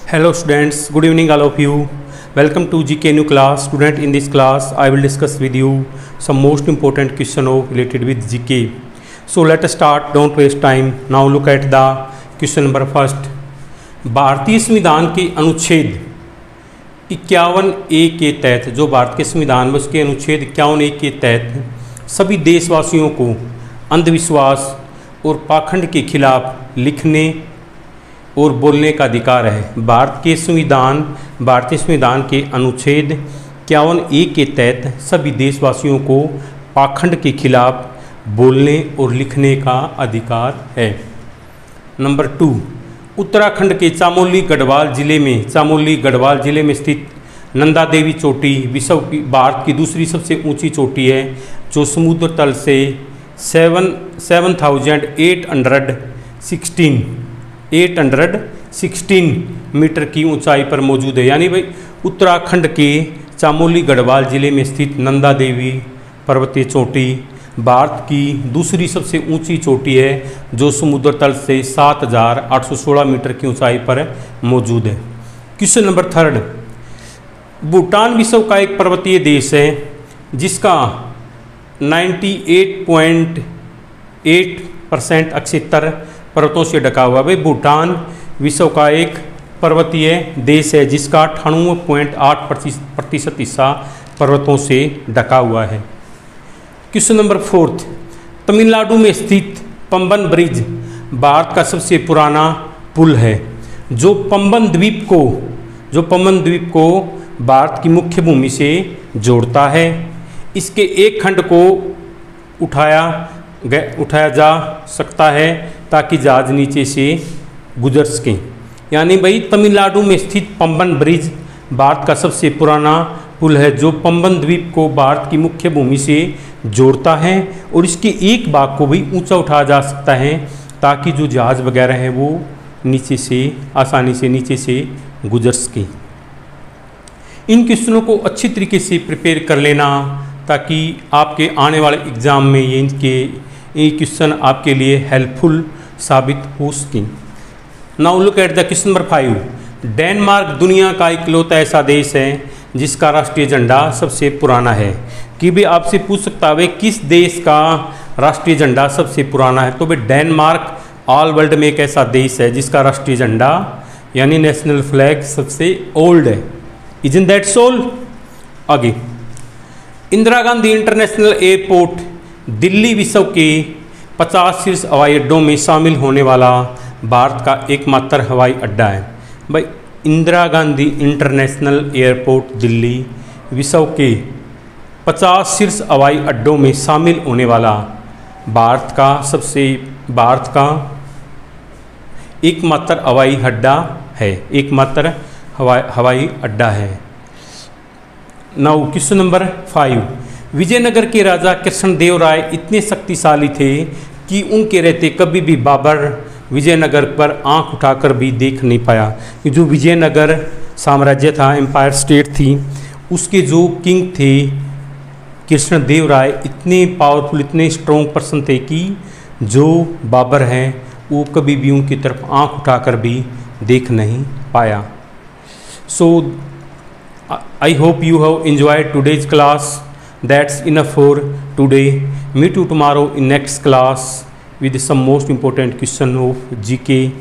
Hello students, good evening all of you. Welcome to GK new class. Student, in this class I will discuss with you some most important question of related with GK. So let us start, don't waste time. Now look at the question number first. भारतीय संविधान के अनुच्छेद 51A के तहत, जो भारत के संविधान में उसके अनुच्छेद 51A के तहत सभी देशवासियों को अंधविश्वास और पाखंड के खिलाफ लिखने और बोलने का अधिकार है। भारतीय संविधान के अनुच्छेद 51A के तहत सभी देशवासियों को पाखंड के खिलाफ बोलने और लिखने का अधिकार है। नंबर 2, उत्तराखंड के चामोली गढ़वाल जिले में स्थित नंदा देवी चोटी विश्व की भारत की दूसरी सबसे ऊंची चोटी है, जो समुद्र तल से 816 मीटर की ऊंचाई पर मौजूद है। यानी भाई उत्तराखंड के चामोली गढ़वाल जिले में स्थित नंदा देवी पर्वतीय चोटी भारत की दूसरी सबसे ऊंची चोटी है, जो समुद्र तल से 7816 मीटर की ऊंचाई पर मौजूद है। क्वेश्चन नंबर 3, भूटान विश्व का एक पर्वतीय देश है जिसका 98.8% अक्षेत्र पर्वतों से ढका हुआ है। भाई भूटान विश्व का एक पर्वतीय देश है जिसका 98.8% हिस्सा पर्वतों से ढका हुआ है। क्वेश्चन नंबर 4, तमिलनाडु में स्थित पंबन ब्रिज भारत का सबसे पुराना पुल है, जो पंबन द्वीप को भारत की मुख्य भूमि से जोड़ता है। इसके एक खंड को उठाया जा सकता है ताकि जहाज नीचे से गुजर सकें। यानी भाई तमिलनाडु में स्थित पंबन ब्रिज भारत का सबसे पुराना पुल है, जो पंबन द्वीप को भारत की मुख्य भूमि से जोड़ता है, और इसके एक भाग को भी ऊंचा उठाया जा सकता है ताकि जो जहाज वगैरह है वो नीचे से आसानी से नीचे से गुजर सकें। इन क्वेश्चनों को अच्छी तरीके से प्रिपेयर कर लेना ताकि आपके आने वाले एग्ज़ाम में ये क्वेश्चन आपके लिए हेल्पफुल साबित हो सकें। Now look at the question number 5। Denmark दुनिया का इकलौता ऐसा देश है जिसका राष्ट्रीय झंडा सबसे पुराना है। कि भी आपसे पूछ सकता है किस देश का राष्ट्रीय झंडा सबसे पुराना है, तो भाई डेनमार्क ऑल वर्ल्ड में एक ऐसा देश है जिसका राष्ट्रीय झंडा यानी नेशनल फ्लैग सबसे ओल्ड है। Isn't that soul? आगे, इंदिरा गांधी इंटरनेशनल एयरपोर्ट दिल्ली विश्व के 50 शीर्ष हवाई अड्डों में शामिल होने वाला भारत का एकमात्र हवाई अड्डा है। भाई इंदिरा गांधी इंटरनेशनल एयरपोर्ट दिल्ली विश्व के 50 शीर्ष हवाई अड्डों में शामिल होने वाला भारत का एकमात्र हवाई अड्डा है, एकमात्र हवाई अड्डा है। Now question number 5। विजयनगर के राजा कृष्णदेव राय इतने शक्तिशाली थे कि उनके रहते कभी भी बाबर विजयनगर पर आंख उठाकर भी देख नहीं पाया। कि जो विजयनगर साम्राज्य था, एम्पायर स्टेट थी, उसके जो किंग थे कृष्णदेव राय इतने पावरफुल, इतने स्ट्रॉन्ग पर्सन थे कि जो बाबर हैं वो कभी भी उनकी तरफ आंख उठाकर भी देख नहीं पाया। सो I hope you have enjoyed today's class. That's enough for today. Meet you tomorrow in next class with some most important question of GK.